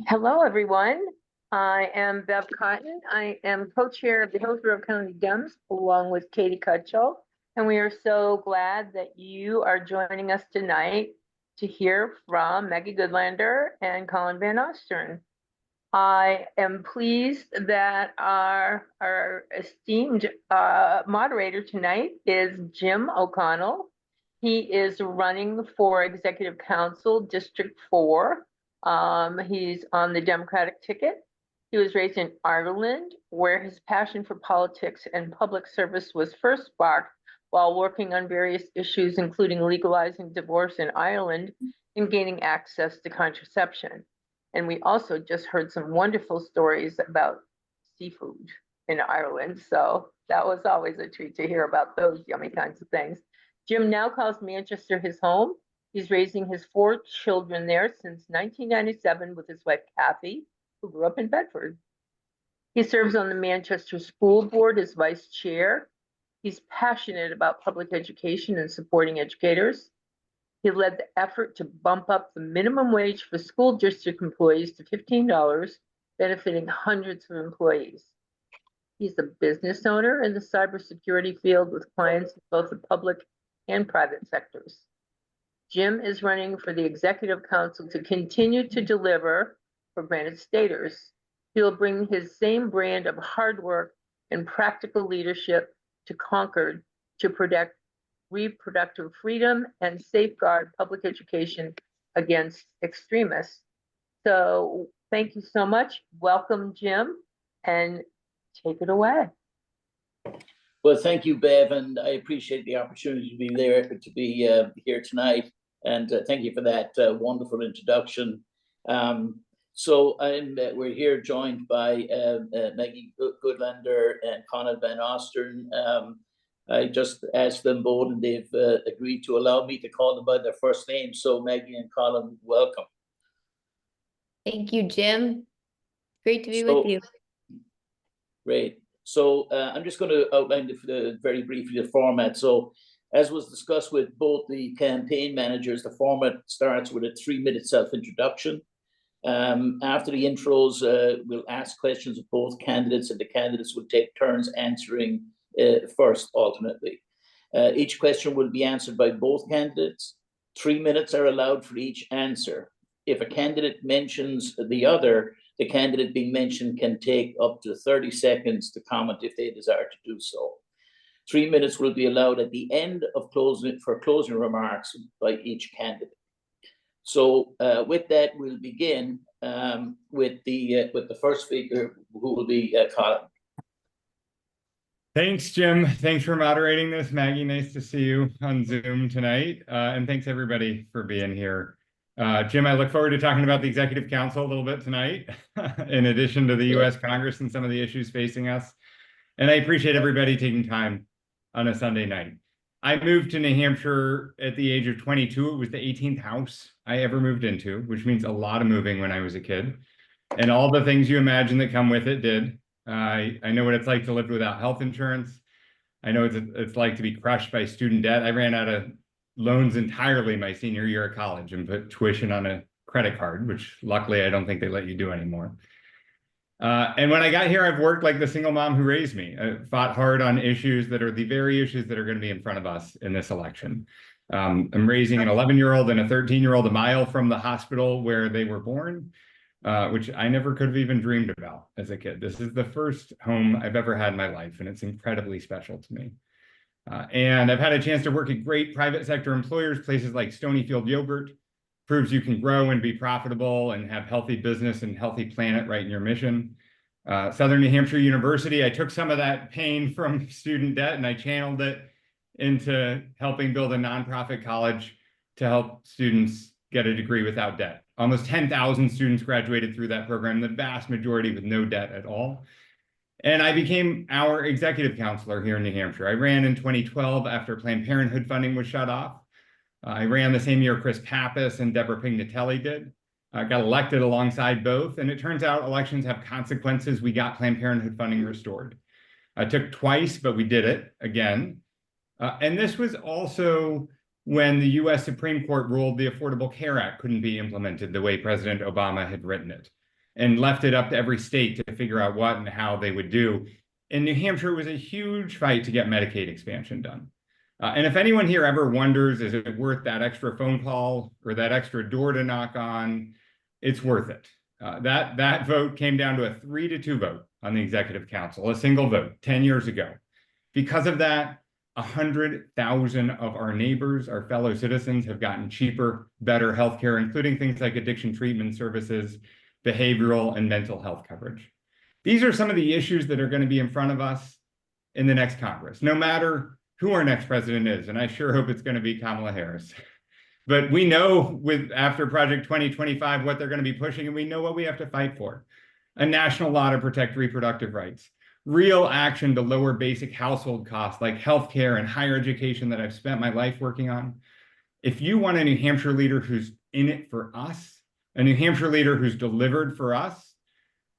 Hello, everyone. I am Bev Cotton. I am co-chair of the Hillsborough County Dems along with Katie Cutchell. And we are so glad that you are joining us tonight to hear from Maggie Goodlander and Colin Van Ostern. I am pleased that our esteemed moderator tonight is Jim O'Connell. He is running for Executive Council District 4. He's on the Democratic ticket. He was raised in Ireland, where his passion for politics and public service was first sparked while working on various issues, including legalizing divorce in Ireland and gaining access to contraception. And we also just heard some wonderful stories about seafood in Ireland. So that was always a treat to hear about those yummy kinds of things. Jim now calls Manchester his home. He's raising his 4 children there since 1997 with his wife, Kathy, who grew up in Bedford. He serves on the Manchester School Board as vice chair. He's passionate about public education and supporting educators. He led the effort to bump up the minimum wage for school district employees to $15, benefiting hundreds of employees. He's a business owner in the cybersecurity field with clients in both the public and private sectors. Jim is running for the Executive Council to continue to deliver for Granite Staters. He'll bring his same brand of hard work and practical leadership to Concord to protect reproductive freedom and safeguard public education against extremists. So thank you so much. Welcome, Jim, and take it away. Well, thank you, Bev, and I appreciate the opportunity to be there, to be here tonight, and thank you for that wonderful introduction. So we're here joined by Maggie Goodlander and Colin Van Ostern. I just asked them both, and they've agreed to allow me to call them by their first name. So Maggie and Colin, welcome. Thank you, Jim. Great to be with you. Great. So I'm just going to outline very briefly the format. So as was discussed with both the campaign managers, the format starts with a 3-minute self-introduction. After the intros, we'll ask questions of both candidates, and the candidates will take turns answering first alternately. Each question will be answered by both candidates. 3 minutes are allowed for each answer. If a candidate mentions the other, the candidate being mentioned can take up to 30 seconds to comment if they desire to do so. 3 minutes will be allowed at the end of closing remarks by each candidate. So with that, we'll begin with the first speaker, who will be Colin. Thanks, Jim. Thanks for moderating this. Maggie, nice to see you on Zoom tonight. And thanks, everybody, for being here. Jim, I look forward to talking about the Executive Council a little bit tonight, in addition to the U.S. Congress and some of the issues facing us. And I appreciate everybody taking time on a Sunday night. I moved to New Hampshire at the age of 22. It was the 18th house I ever moved into, which means a lot of moving when I was a kid. And all the things you imagine that come with it did. I know what it's like to live without health insurance. I know it's like to be crushed by student debt. I ran out of loans entirely my senior year of college and put tuition on a credit card, which luckily I don't think they let you do anymore. And when I got here, I've worked like the single mom who raised me. I fought hard on issues that are the very issues that are going to be in front of us in this election. I'm raising an 11-year-old and a 13-year-old a mile from the hospital where they were born, which I never could have even dreamed about as a kid. This is the first home I've ever had in my life, and it's incredibly special to me. And I've had a chance to work at great private sector employers, places like Stonyfield Yogurt, proves you can grow and be profitable and have healthy business and healthy planet right in your mission. Southern New Hampshire University, I took some of that pain from student debt and I channeled it into helping build a nonprofit college to help students get a degree without debt. Almost 10,000 students graduated through that program, the vast majority with no debt at all. And I became our executive counselor here in New Hampshire. I ran in 2012 after Planned Parenthood funding was shut off. I ran the same year Chris Pappas and Deborah Pignatelli did. I got elected alongside both, and it turns out elections have consequences. We got Planned Parenthood funding restored. It took twice, but we did it again. And this was also when the US Supreme Court ruled the Affordable Care Act couldn't be implemented the way President Obama had written it, and left it up to every state to figure out what and how they would do. In New Hampshire, it was a huge fight to get Medicaid expansion done. And if anyone here ever wonders, is it worth that extra phone call or that extra door to knock on, it's worth it. That vote came down to a 3-2 vote on the Executive Council, a single vote 10 years ago. Because of that, 100,000 of our neighbors, our fellow citizens, have gotten cheaper, better healthcare, including things like addiction treatment services, behavioral and mental health coverage. These are some of the issues that are going to be in front of us in the next Congress, no matter who our next president is. And I sure hope it's going to be Kamala Harris. But we know after Project 2025 what they're going to be pushing, and we know what we have to fight for. A national law to protect reproductive rights, real action to lower basic household costs like healthcare and higher education that I've spent my life working on. If you want a New Hampshire leader who's in it for us, a New Hampshire leader who's delivered for us,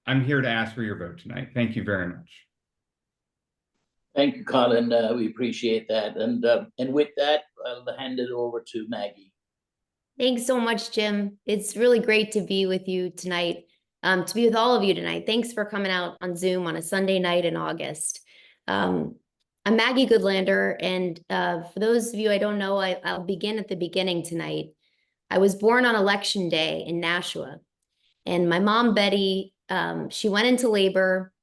I'm here to ask for your vote tonight. Thank you very much. Thank you, Colin. We appreciate that. And with that, I'll hand it over to Maggie. Thanks so much, Jim. It's really great to be with you tonight, to be with all of you tonight. Thanks for coming out on Zoom on a Sunday night in August. I'm Maggie Goodlander, and for those of you I don't know, I'll begin at the beginning tonight. I was born on Election Day in Nashua, and my mom, Betty, she went into labor,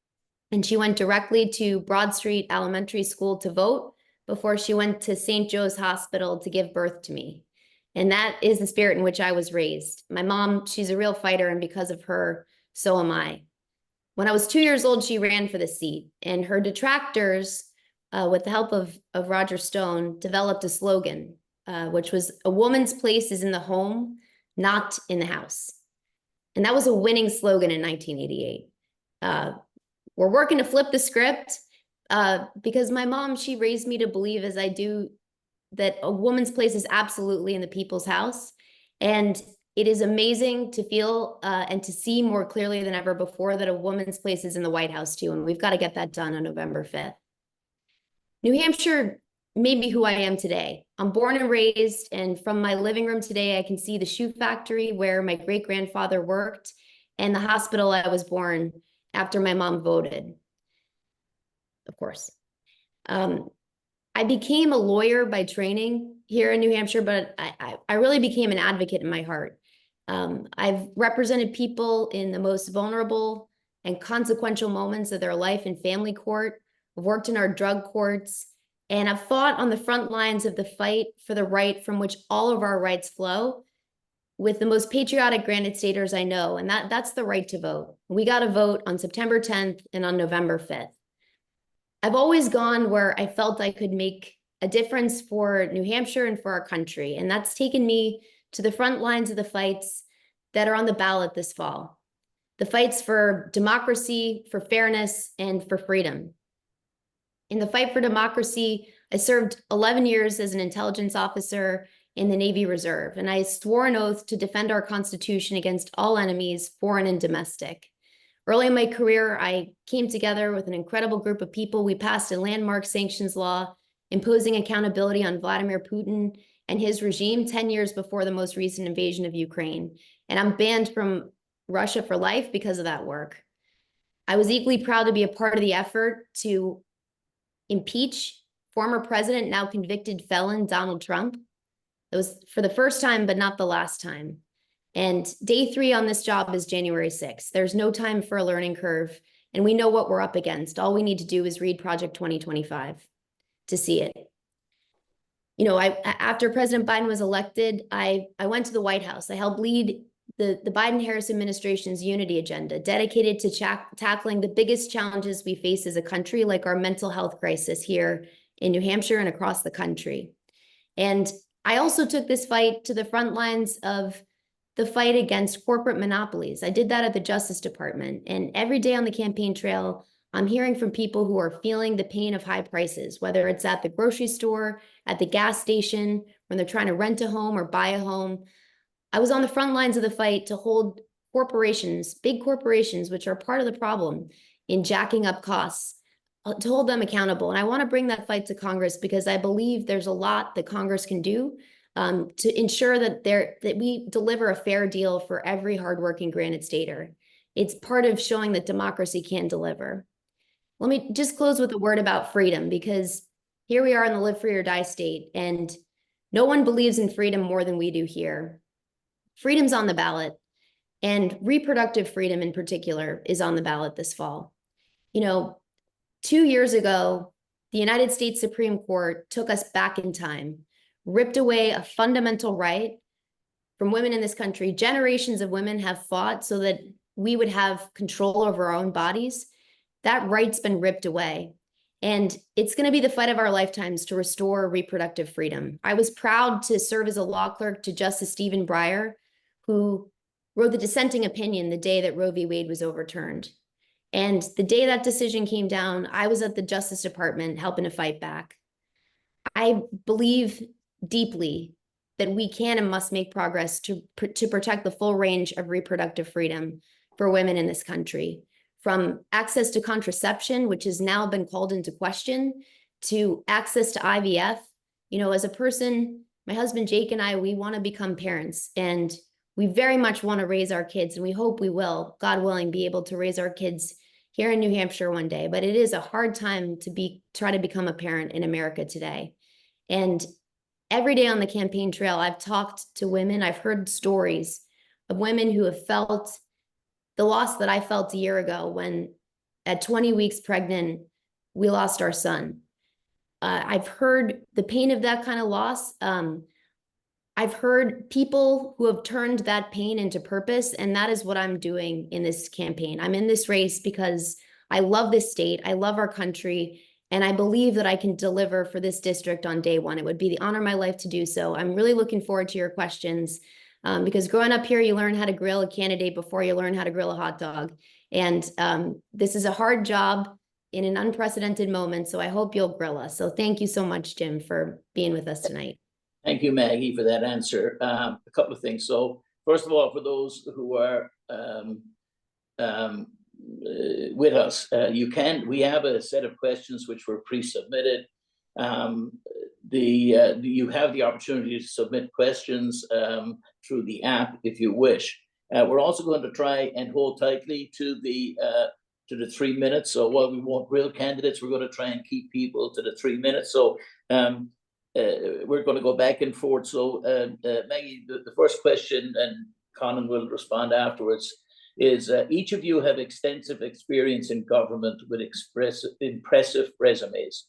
and she went directly to Broad Street Elementary School to vote before she went to St. Joe's Hospital to give birth to me. And that is the spirit in which I was raised. My mom, she's a real fighter, and because of her, so am I. When I was 2 years old, she ran for the seat, and her detractors, with the help of Roger Stone, developed a slogan, which was, "A woman's place is in the home, not in the house." And that was a winning slogan in 1988. We're working to flip the script because my mom, she raised me to believe, as I do, that a woman's place is absolutely in the people's house. And it is amazing to feel and to see more clearly than ever before that a woman's place is in the White House too. And we've got to get that done on November 5th. New Hampshire made me who I am today. I'm born and raised, and from my living room today, I can see the shoe factory where my great-grandfather worked and the hospital I was born after my mom voted, of course. I became a lawyer by training here in New Hampshire, but I really became an advocate in my heart. I've represented people in the most vulnerable and consequential moments of their life in family court. I've worked in our drug courts, and I've fought on the front lines of the fight for the right from which all of our rights flow with the most patriotic Granite Staters I know, and that's the right to vote. We got to vote on September 10th and on November 5th. I've always gone where I felt I could make a difference for New Hampshire and for our country, and that's taken me to the front lines of the fights that are on the ballot this fall. The fights for democracy, for fairness, and for freedom. In the fight for democracy, I served 11 years as an intelligence officer in the Navy Reserve, and I swore an oath to defend our Constitution against all enemies, foreign and domestic. Early in my career, I came together with an incredible group of people. We passed a landmark sanctions law imposing accountability on Vladimir Putin and his regime 10 years before the most recent invasion of Ukraine. And I'm banned from Russia for life because of that work. I was equally proud to be a part of the effort to impeach former president, now convicted felon, Donald Trump. It was for the first time, but not the last time. And day 3 on this job is January 6th. There's no time for a learning curve, and we know what we're up against. All we need to do is read Project 2025 to see it. You know, after President Biden was elected, I went to the White House. I helped lead the Biden-Harris administration's unity agenda, dedicated to tackling the biggest challenges we face as a country, like our mental health crisis here in New Hampshire and across the country. And I also took this fight to the front lines of the fight against corporate monopolies. I did that at the Justice Department. And every day on the campaign trail, I'm hearing from people who are feeling the pain of high prices, whether it's at the grocery store, at the gas station, when they're trying to rent a home or buy a home. I was on the front lines of the fight to hold corporations, big corporations, which are part of the problem in jacking up costs to hold them accountable. And I want to bring that fight to Congress because I believe there's a lot that Congress can do to ensure that we deliver a fair deal for every hardworking Granite Stater. It's part of showing that democracy can deliver. Let me just close with a word about freedom, because here we are in the live free or die state, and no one believes in freedom more than we do here. Freedom's on the ballot, and reproductive freedom in particular is on the ballot this fall. You know, 2 years ago, the United States Supreme Court took us back in time, ripped away a fundamental right from women in this country. Generations of women have fought so that we would have control over our own bodies. That right's been ripped away. And it's going to be the fight of our lifetimes to restore reproductive freedom. I was proud to serve as a law clerk to Justice Stephen Breyer, who wrote the dissenting opinion the day that Roe v. Wade was overturned. And the day that decision came down, I was at the Justice Department helping to fight back. I believe deeply that we can and must make progress to protect the full range of reproductive freedom for women in this country, from access to contraception, which has now been called into question, to access to IVF. You know, as a person, my husband Jake and I, we want to become parents, and we very much want to raise our kids, and we hope we will, God willing, be able to raise our kids here in New Hampshire one day. But it is a hard time to try to become a parent in America today. And every day on the campaign trail, I've talked to women. I've heard stories of women who have felt the loss that I felt a year ago when at 20 weeks pregnant, we lost our son. I've heard the pain of that kind of loss. I've heard people who have turned that pain into purpose, and that is what I'm doing in this campaign. I'm in this race because I love this state, I love our country, and I believe that I can deliver for this district on day one. It would be the honor of my life to do so. I'm really looking forward to your questions, because growing up here, you learn how to grill a candidate before you learn how to grill a hot dog. And this is a hard job in an unprecedented moment, so I hope you'll grill us. So thank you so much, Jim, for being with us tonight. Thank you, Maggie, for that answer. A couple of things. So first of all, for those who are with us, we have a set of questions which were pre-submitted. You have the opportunity to submit questions through the app if you wish. We're also going to try and hold tightly to the 3 minutes. So while we want real candidates, we're going to try and keep people to the 3 minutes. So we're going to go back and forth. So Maggie, the first question, and Colin will respond afterwards, is each of you have extensive experience in government with impressive resumes.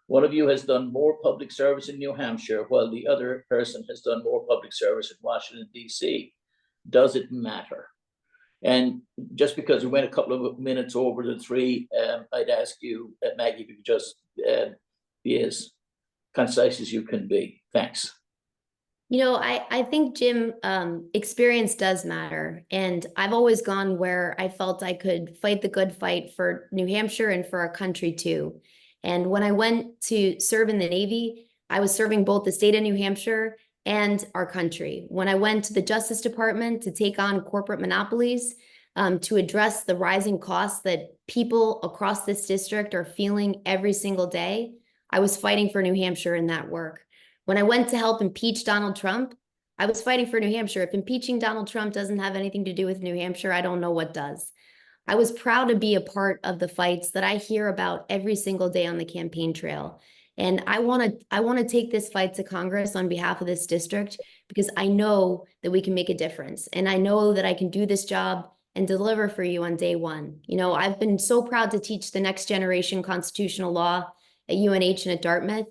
One of you has done more public service in New Hampshire, while the other person has done more public service in Washington, D.C. Does it matter? And just because we went a couple of minutes over the 3, I'd ask you, Maggie, if you could just be as concise as you can be. Thanks. You know, I think, Jim, experience does matter. And I've always gone where I felt I could fight the good fight for New Hampshire and for our country too. And when I went to serve in the Navy, I was serving both the state of New Hampshire and our country. When I went to the Justice Department to take on corporate monopolies, to address the rising costs that people across this district are feeling every single day, I was fighting for New Hampshire in that work. When I went to help impeach Donald Trump, I was fighting for New Hampshire. If impeaching Donald Trump doesn't have anything to do with New Hampshire, I don't know what does. I was proud to be a part of the fights that I hear about every single day on the campaign trail. And I want to take this fight to Congress on behalf of this district, because I know that we can make a difference. And I know that I can do this job and deliver for you on day one. You know, I've been so proud to teach the next generation constitutional law at UNH and at Dartmouth.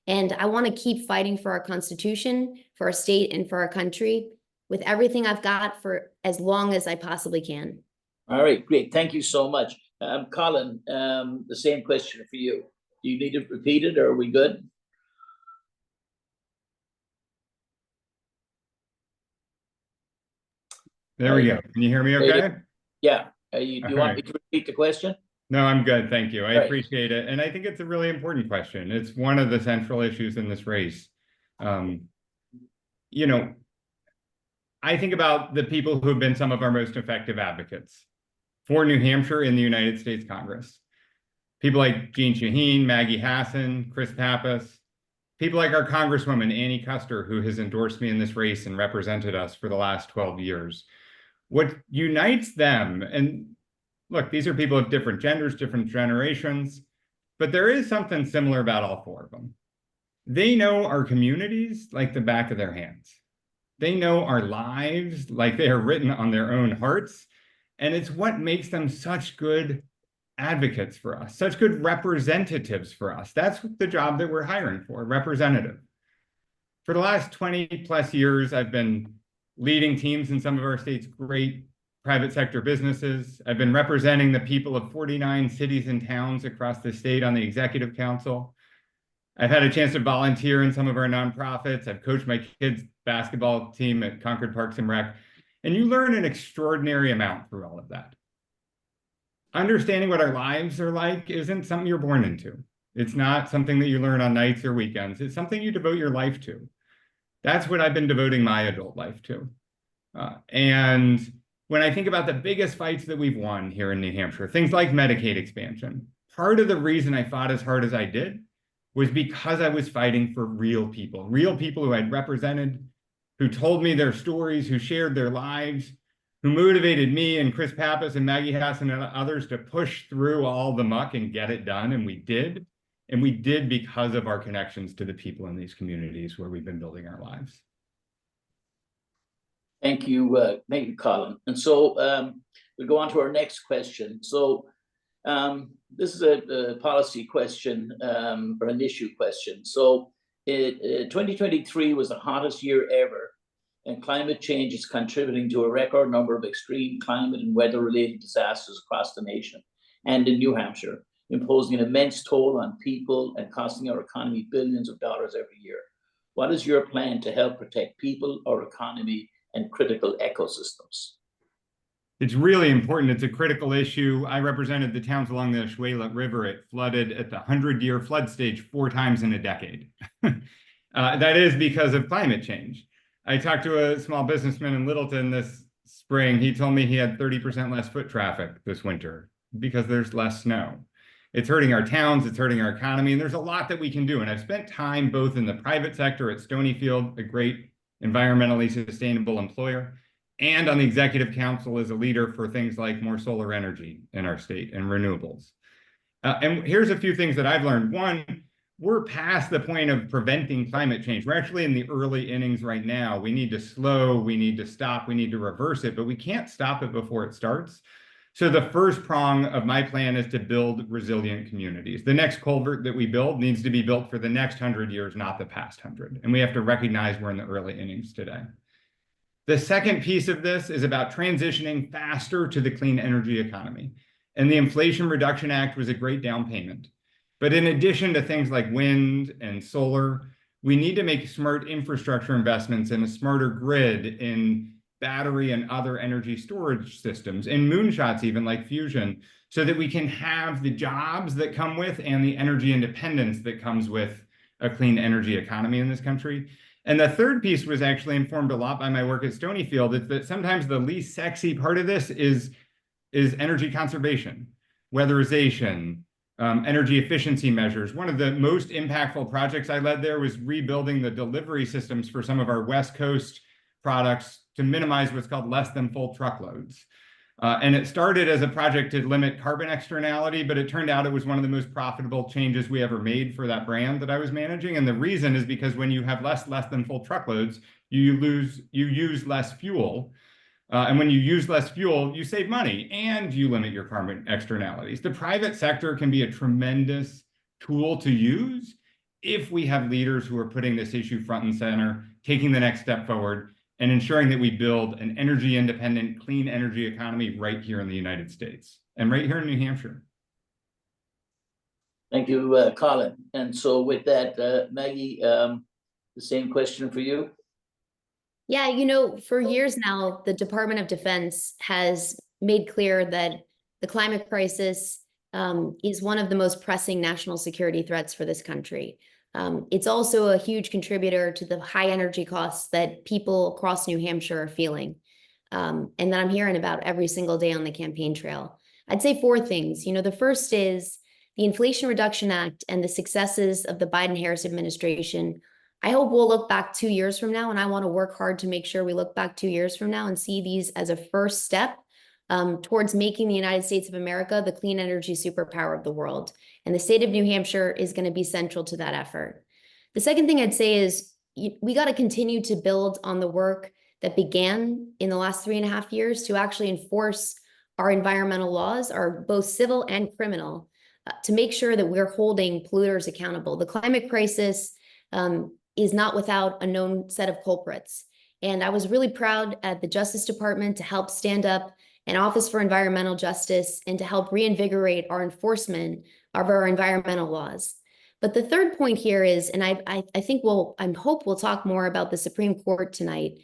And I want to keep fighting for our Constitution, for our state, and for our country with everything I've got for as long as I possibly can. All right, great. Thank you so much. Colin, the same question for you. Do you need it repeated, or are we good? There we go. Can you hear me okay? Yeah. Do you want me to repeat the question? No, I'm good. Thank you. I appreciate it. And I think it's a really important question. It's one of the central issues in this race. You know, I think about the people who have been some of our most effective advocates for New Hampshire in the United States Congress. People like Jean Shaheen, Maggie Hassan, Chris Pappas, people like our Congresswoman, Annie Custer, who has endorsed me in this race and represented us for the last 12 years. What unites them, and look, these are people of different genders, different generations, but there is something similar about all four of them. They know our communities like the back of their hands. They know our lives like they are written on their own hearts. And it's what makes them such good advocates for us, such good representatives for us. That's the job that we're hiring for, representative. For the last 20 plus years, I've been leading teams in some of our state's great private sector businesses. I've been representing the people of 49 cities and towns across the state on the executive council. I've had a chance to volunteer in some of our nonprofits. I've coached my kids' basketball team at Concord Parks and Rec. And you learn an extraordinary amount through all of that. Understanding what our lives are like isn't something you're born into. It's not something that you learn on nights or weekends. It's something you devote your life to. That's what I've been devoting my adult life to. And when I think about the biggest fights that we've won here in New Hampshire, things like Medicaid expansion, part of the reason I fought as hard as I did was because I was fighting for real people who I'd represented, who told me their stories, who shared their lives, who motivated me and Chris Pappas and Maggie Hassan and others to push through all the muck and get it done. And we did. And we did because of our connections to the people in these communities where we've been building our lives. Thank you, Colin. And so we'll go on to our next question. So this is a policy question or an issue question. So 2023 was the hottest year ever, and climate change is contributing to a record number of extreme climate and weather-related disasters across the nation and in New Hampshire, imposing an immense toll on people and costing our economy billions of dollars every year. What is your plan to help protect people, our economy, and critical ecosystems? It's really important. It's a critical issue. I represented the towns along the Oswego River. It flooded at the 100-year flood stage 4 times in a decade. That is because of climate change. I talked to a small businessman in Littleton this spring. He told me he had 30% less foot traffic this winter because there's less snow. It's hurting our towns, it's hurting our economy, and there's a lot that we can do. And I've spent time both in the private sector at Stonyfield, a great environmentally sustainable employer, and on the executive council as a leader for things like more solar energy in our state and renewables. And here's a few things that I've learned. One, we're past the point of preventing climate change. We're actually in the early innings right now. We need to slow, we need to stop, we need to reverse it, but we can't stop it before it starts. So the first prong of my plan is to build resilient communities. The next culvert that we build needs to be built for the next 100 years, not the past 100. And we have to recognize we're in the early innings today. The second piece of this is about transitioning faster to the clean energy economy. And the Inflation Reduction Act was a great down payment. But in addition to things like wind and solar, we need to make smart infrastructure investments in a smarter grid, in battery and other energy storage systems, and moonshots even like fusion, so that we can have the jobs that come with and the energy independence that comes with a clean energy economy in this country. And the third piece was actually informed a lot by my work at Stonyfield. It's that sometimes the least sexy part of this is energy conservation, weatherization, energy efficiency measures. One of the most impactful projects I led there was rebuilding the delivery systems for some of our West Coast products to minimize what's called less than full truckloads. And it started as a project to limit carbon externality, but it turned out it was one of the most profitable changes we ever made for that brand that I was managing. And the reason is because when you have less than full truckloads, you use less fuel. And when you use less fuel, you save money and you limit your carbon externalities. The private sector can be a tremendous tool to use if we have leaders who are putting this issue front and center, taking the next step forward, and ensuring that we build an energy independent, clean energy economy right here in the United States and right here in New Hampshire. Thank you, Colin. And so with that, Maggie, the same question for you. Yeah, you know, for years now, the Department of Defense has made clear that the climate crisis is one of the most pressing national security threats for this country. It's also a huge contributor to the high energy costs that people across New Hampshire are feeling, and that I'm hearing about every single day on the campaign trail. I'd say 4 things. You know, the first is the Inflation Reduction Act and the successes of the Biden-Harris administration, I hope we'll look back 2 years from now, and I want to work hard to make sure we look back 2 years from now and see these as a first step towards making the United States of America the clean energy superpower of the world. And the state of New Hampshire is going to be central to that effort. The second thing I'd say is we got to continue to build on the work that began in the last 3.5 years to actually enforce our environmental laws, are both civil and criminal, to make sure that we're holding polluters accountable. The climate crisis is not without a known set of culprits. And I was really proud at the Justice Department to help stand up an Office for Environmental Justice and to help reinvigorate our enforcement of our environmental laws. But the third point here is, and I think I hope we'll talk more about the Supreme Court tonight,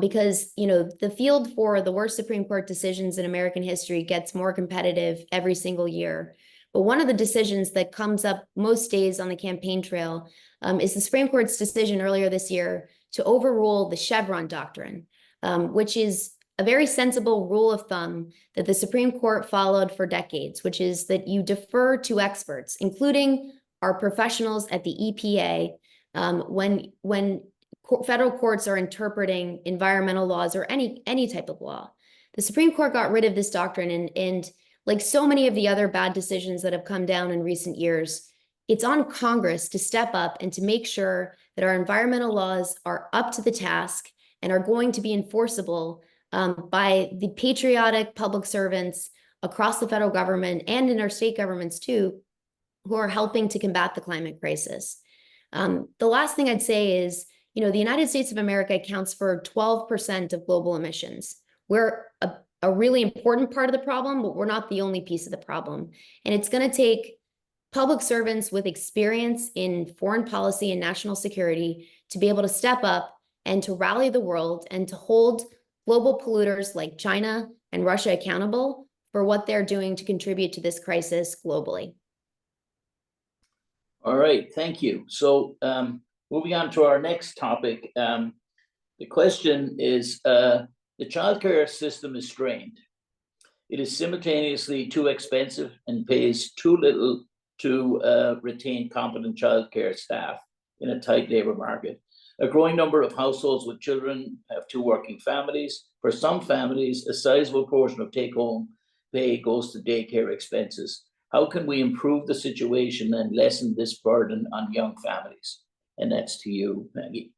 because the field for the worst Supreme Court decisions in American history gets more competitive every single year. But one of the decisions that comes up most days on the campaign trail is the Supreme Court's decision earlier this year to overrule the Chevron doctrine, which is a very sensible rule of thumb that the Supreme Court followed for decades, which is that you defer to experts, including our professionals at the EPA, when federal courts are interpreting environmental laws or any type of law. The Supreme Court got rid of this doctrine, and like so many of the other bad decisions that have come down in recent years, it's on Congress to step up and to make sure that our environmental laws are up to the task and are going to be enforceable by the patriotic public servants across the federal government and in our state governments too, who are helping to combat the climate crisis. The last thing I'd say is, the United States of America accounts for 12% of global emissions. We're a really important part of the problem, but we're not the only piece of the problem. And it's going to take public servants with experience in foreign policy and national security to be able to step up and to rally the world and to hold global polluters like China and Russia accountable for what they're doing to contribute to this crisis globally. All right, thank you. So moving on to our next topic, the question is, the childcare system is strained. It is simultaneously too expensive and pays too little to retain competent childcare staff in a tight labor market. A growing number of households with children have two working families. For some families, a sizable portion of take-home pay goes to daycare expenses. How can we improve the situation and lessen this burden on young families? And that's to you, Maggie.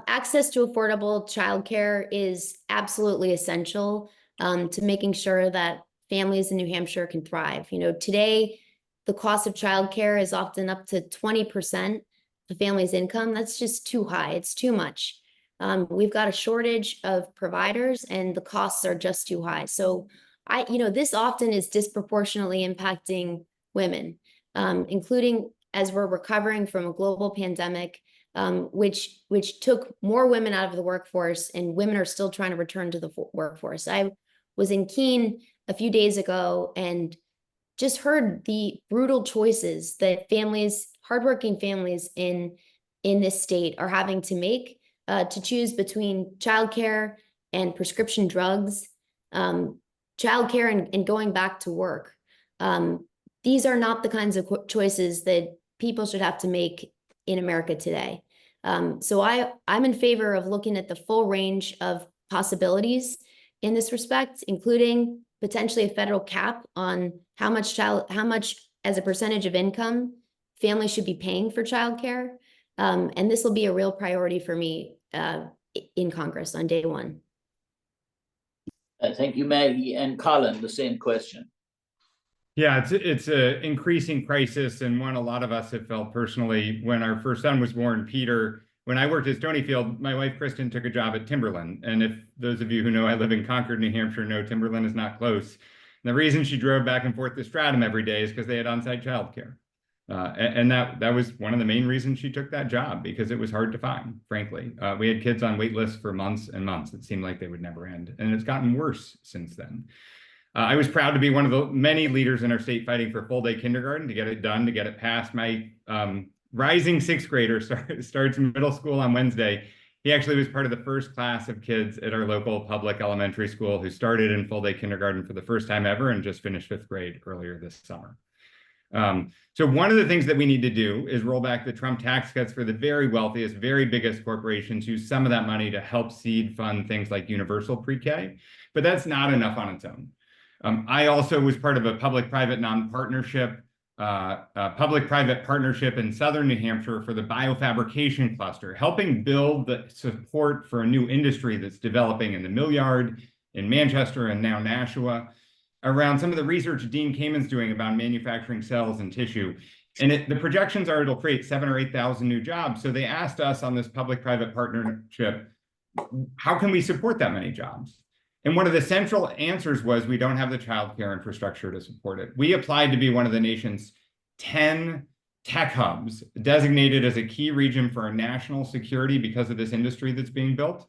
Access to affordable childcare is absolutely essential to making sure that families in New Hampshire can thrive. Today, the cost of childcare is often up to 20% of family's income. That's just too high. It's too much. We've got a shortage of providers and the costs are just too high. So this often is disproportionately impacting women, including as we're recovering from a global pandemic, which took more women out of the workforce, and women are still trying to return to the workforce. I was in Keene a few days ago and just heard the brutal choices that hardworking families in this state are having to make to choose between childcare and prescription drugs, childcare and going back to work. These are not the kinds of choices that people should have to make in America today. So I'm in favor of looking at the full range of possibilities in this respect, including potentially a federal cap on how much as a percentage of income families should be paying for childcare. And this will be a real priority for me in Congress on day one. Thank you, Maggie. And Colin, the same question. Yeah, it's an increasing crisis, and one a lot of us have felt personally. When our first son was born, Peter, when I worked at Stonyfield, my wife Kristen took a job at Timberland. And if those of you who know I live in Concord, New Hampshire, know Timberland is not close. And the reason she drove back and forth to Stratham every day is because they had on-site childcare. And that was one of the main reasons she took that job, because it was hard to find, frankly. We had kids on wait lists for months and months. It seemed like they would never end. And it's gotten worse since then. I was proud to be one of the many leaders in our state fighting for full-day kindergarten, to get it done, to get it passed. My rising sixth grader starts middle school on Wednesday. He actually was part of the first class of kids at our local public elementary school who started in full-day kindergarten for the first time ever and just finished 5th grade earlier this summer. So one of the things that we need to do is roll back the Trump tax cuts for the very wealthiest, very biggest corporations, use some of that money to help seed fund things like universal pre-K, but that's not enough on its own. I also was part of a public-private non-partnership, public-private partnership in Southern New Hampshire for the biofabrication cluster, helping build the support for a new industry that's developing in the Mill Yard, in Manchester, and now Nashua, around some of the research Dean Kamen's doing about manufacturing cells and tissue. And the projections are it'll create 7,000 or 8,000 new jobs. So they asked us on this public-private partnership, how can we support that many jobs? And one of the central answers was we don't have the childcare infrastructure to support it. We applied to be one of the nation's 10 tech hubs designated as a key region for our national security because of this industry that's being built.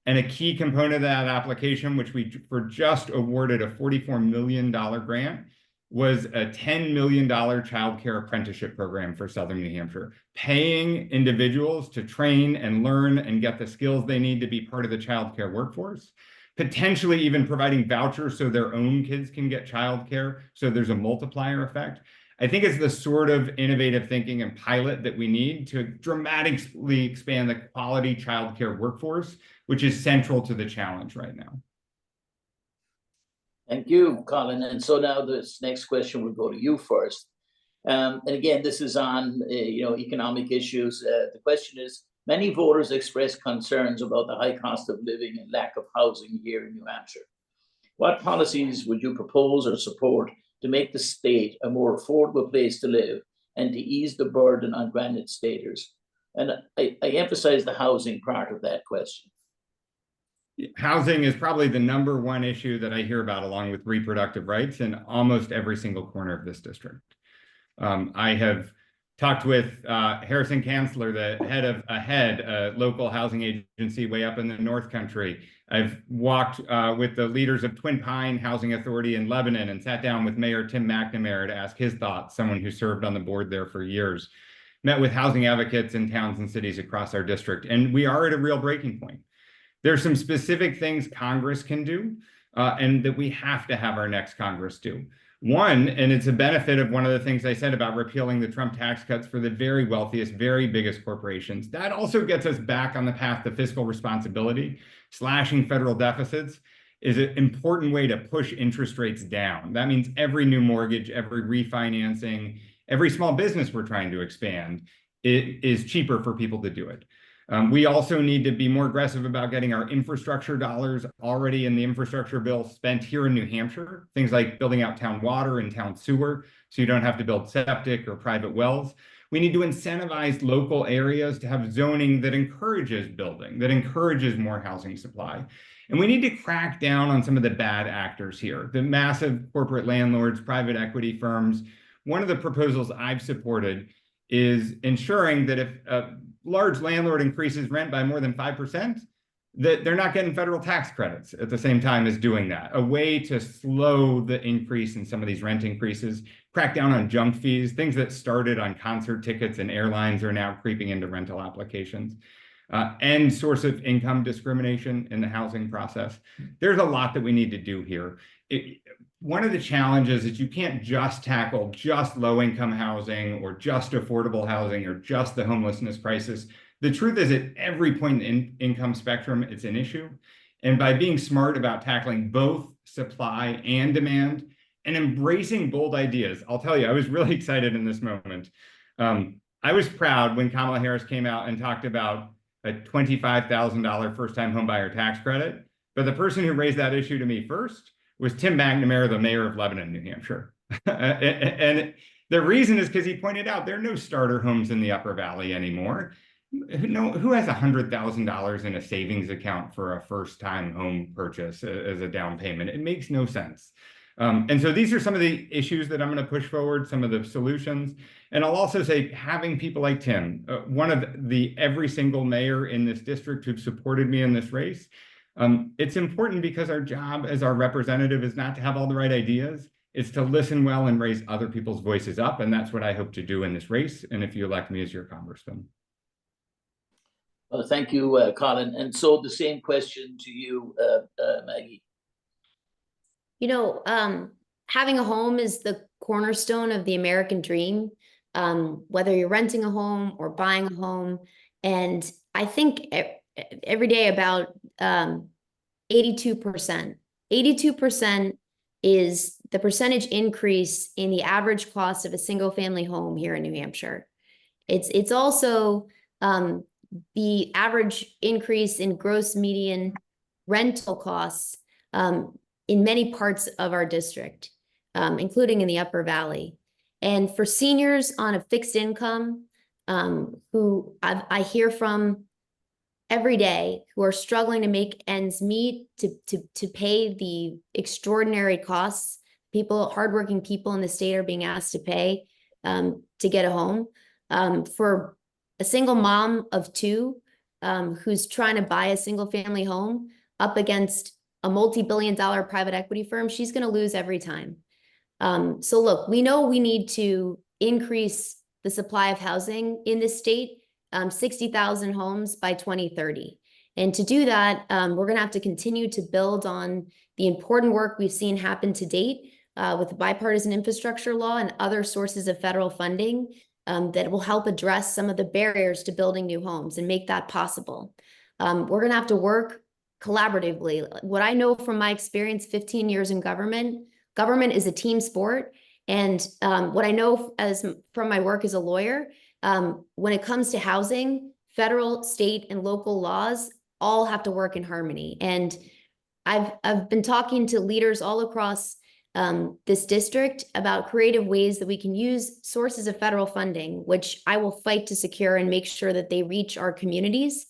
And a key component of that application, which we were just awarded a $44 million grant, was a $10 million childcare apprenticeship program for Southern New Hampshire, paying individuals to train and learn and get the skills they need to be part of the childcare workforce, potentially even providing vouchers so their own kids can get childcare, so there's a multiplier effect. I think it's the sort of innovative thinking and pilot that we need to dramatically expand the quality childcare workforce, which is central to the challenge right now. Thank you, Colin. And so now this next question will go to you first. And again, this is on economic issues. The question is, many voters express concerns about the high cost of living and lack of housing here in New Hampshire. What policies would you propose or support to make the state a more affordable place to live and to ease the burden on Granite Staters? And I emphasize the housing part of that question. Housing is probably the #1 issue that I hear about, along with reproductive rights, in almost every single corner of this district. I have talked with Harrison Kanzler, the head of a local housing agency way up in the North Country. I've walked with the leaders of Twin Pine Housing Authority in Lebanon and sat down with Mayor Tim McNamara to ask his thoughts, someone who served on the board there for years. Met with housing advocates in towns and cities across our district, and we are at a real breaking point. There's some specific things Congress can do and that we have to have our next Congress do. One, and it's a benefit of one of the things I said about repealing the Trump tax cuts for the very wealthiest, very biggest corporations. That also gets us back on the path to fiscal responsibility. Slashing federal deficits is an important way to push interest rates down. That means every new mortgage, every refinancing, every small business we're trying to expand, it is cheaper for people to do it. We also need to be more aggressive about getting our infrastructure dollars already in the infrastructure bill spent here in New Hampshire, things like building out town water and town sewer, so you don't have to build septic or private wells. We need to incentivize local areas to have zoning that encourages building, that encourages more housing supply. And we need to crack down on some of the bad actors here, the massive corporate landlords, private equity firms. One of the proposals I've supported is ensuring that if a large landlord increases rent by more than 5%, that they're not getting federal tax credits at the same time as doing that. A way to slow the increase in some of these rent increases, crack down on junk fees, things that started on concert tickets and airlines are now creeping into rental applications. End source of income discrimination in the housing process. There's a lot that we need to do here. One of the challenges is you can't just tackle just low-income housing or just affordable housing or just the homelessness crisis. The truth is, at every point in the income spectrum, it's an issue. And by being smart about tackling both supply and demand and embracing bold ideas, I'll tell you, I was really excited in this moment. I was proud when Kamala Harris came out and talked about a $25,000 first-time homebuyer tax credit. But the person who raised that issue to me first was Tim McNamara, the mayor of Lebanon, New Hampshire. And the reason is because he pointed out there are no starter homes in the Upper Valley anymore. Who has $100,000 in a savings account for a first-time home purchase as a down payment? It makes no sense. And so these are some of the issues that I'm going to push forward, some of the solutions. And I'll also say having people like Tim, one of every single mayor in this district who've supported me in this race, it's important because our job as our representative is not to have all the right ideas. It's to listen well and raise other people's voices up. And that's what I hope to do in this race. And if you elect me as your congressman. Thank you, Colin. And so the same question to you, Maggie. You know, having a home is the cornerstone of the American dream, whether you're renting a home or buying a home. And I think every day about 82%. 82% is the percentage increase in the average cost of a single family home here in New Hampshire. It's also the average increase in gross median rental costs in many parts of our district, including in the Upper Valley. And for seniors on a fixed income, who I hear from every day, who are struggling to make ends meet, to pay the extraordinary costs hardworking people in the state are being asked to pay to get a home. For a single mom of two who's trying to buy a single family home up against a multi-billion-dollar private equity firm, she's going to lose every time. So look, we know we need to increase the supply of housing in this state, 60,000 homes by 2030. And to do that, we're going to have to continue to build on the important work we've seen happen to date with the bipartisan infrastructure law and other sources of federal funding that will help address some of the barriers to building new homes and make that possible. We're going to have to work collaboratively. What I know from my experience, 15 years in government is a team sport. And what I know from my work as a lawyer, when it comes to housing, federal, state, and local laws all have to work in harmony. And I've been talking to leaders all across this district about creative ways that we can use sources of federal funding, which I will fight to secure and make sure that they reach our communities,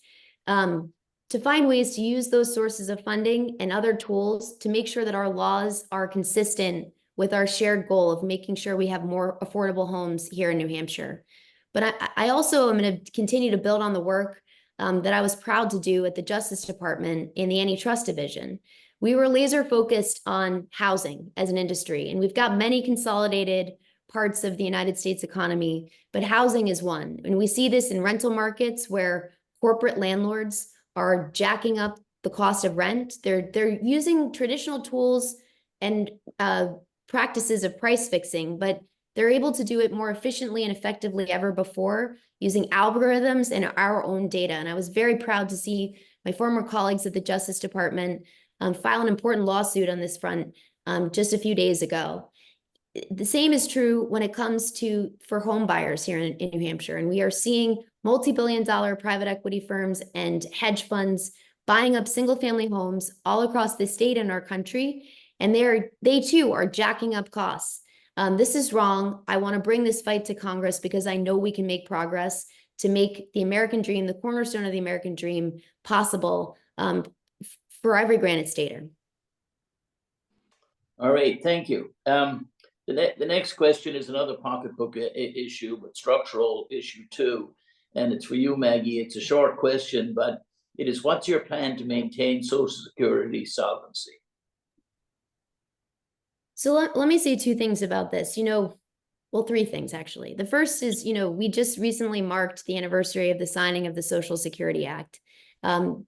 to find ways to use those sources of funding and other tools to make sure that our laws are consistent with our shared goal of making sure we have more affordable homes here in New Hampshire. But I also am going to continue to build on the work that I was proud to do at the Justice Department in the Antitrust Division. We were laser focused on housing as an industry, and we've got many consolidated parts of the United States economy, but housing is one. And we see this in rental markets where corporate landlords are jacking up the cost of rent. They're using traditional tools and practices of price fixing, but they're able to do it more efficiently and effectively ever before using algorithms and our own data. And I was very proud to see my former colleagues at the Justice Department file an important lawsuit on this front just a few days ago. The same is true when it comes for home buyers here in New Hampshire. And we are seeing multi-billion-dollar private equity firms and hedge funds buying up single-family homes all across the state and our country. And they too are jacking up costs. This is wrong. I want to bring this fight to Congress because I know we can make progress to make the American dream, the cornerstone of the American dream, possible for every granite stater. All right, thank you. The next question is another pocketbook issue, but structural issue too. And it's for you, Maggie. It's a short question, but it is, what's your plan to maintain Social Security solvency? So let me say two things about this. Well, three things, actually. The first is, we just recently marked the anniversary of the signing of the Social Security Act.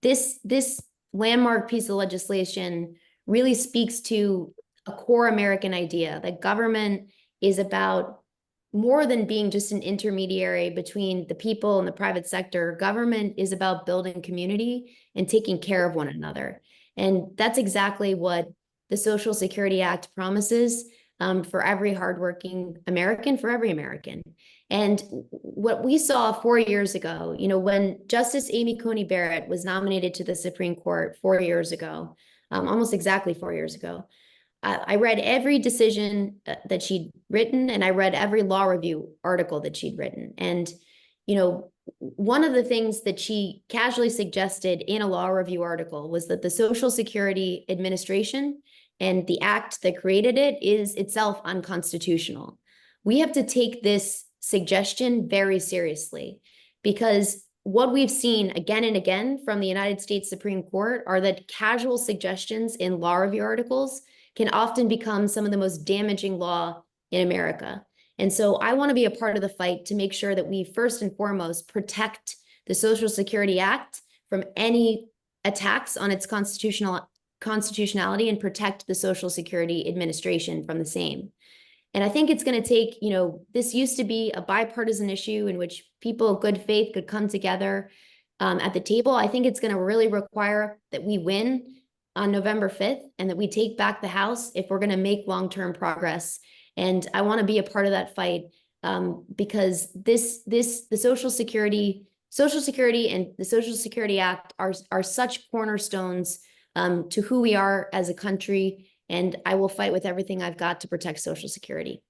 This landmark piece of legislation really speaks to a core American idea that government is about more than being just an intermediary between the people and the private sector. Government is about building community and taking care of one another. And that's exactly what the Social Security Act promises for every hardworking American, for every American. And what we saw 4 years ago, when Justice Amy Coney Barrett was nominated to the Supreme Court 4 years ago, almost exactly 4 years ago, I read every decision that she'd written, and I read every law review article that she'd written. And, one of the things that she casually suggested in a law review article was that the Social Security Administration and the act that created it is itself unconstitutional. We have to take this suggestion very seriously, because what we've seen again and again from the United States Supreme Court are that casual suggestions in law review articles can often become some of the most damaging law in America. And so I want to be a part of the fight to make sure that we first and foremost protect the Social Security Act from any attacks on its constitutionality and protect the Social Security Administration from the same. And I think it's going to take, this used to be a bipartisan issue in which people of good faith could come together at the table. I think it's going to really require that we win on November 5th and that we take back the House if we're going to make long-term progress. And I want to be a part of that fight because the Social Security and the Social Security Act are such cornerstones to who we are as a country. And I will fight with everything I've got to protect Social Security.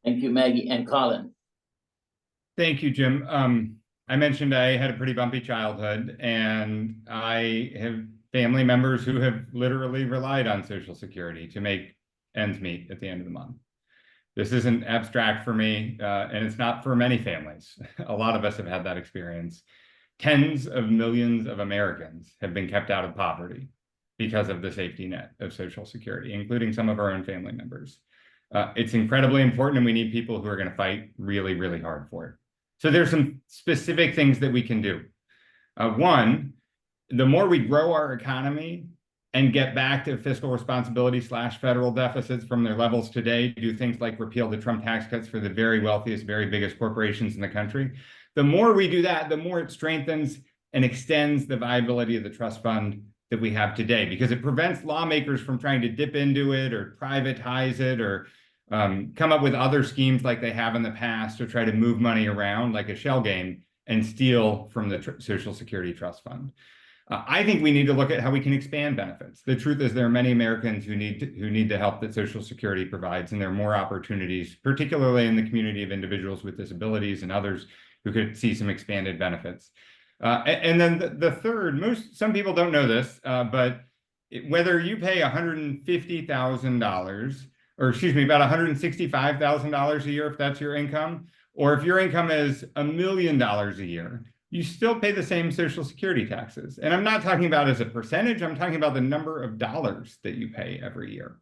Thank you, Maggie. And Colin. Thank you, Jim. I mentioned I had a pretty bumpy childhood, and I have family members who have literally relied on Social Security to make ends meet at the end of the month. This isn't abstract for me, and it's not for many families. A lot of us have had that experience. Tens of millions of Americans have been kept out of poverty because of the safety net of Social Security, including some of our own family members. It's incredibly important, and we need people who are going to fight really, really hard for it. So there's some specific things that we can do. One, the more we grow our economy and get back to fiscal responsibility / federal deficits from their levels today, do things like repeal the Trump tax cuts for the very wealthiest, very biggest corporations in the country. The more we do that, the more it strengthens and extends the viability of the trust fund that we have today, because it prevents lawmakers from trying to dip into it or privatize it or come up with other schemes like they have in the past to try to move money around like a shell game and steal from the Social Security Trust Fund. I think we need to look at how we can expand benefits. The truth is there are many Americans who need the help that Social Security provides, and there are more opportunities, particularly in the community of individuals with disabilities and others who could see some expanded benefits. And then the third, some people don't know this, but whether you pay $150,000, or excuse me, about $165,000 a year if that's your income, or if your income is $1 million a year, you still pay the same Social Security taxes. And I'm not talking about as a percentage, I'm talking about the number of dollars that you pay every year.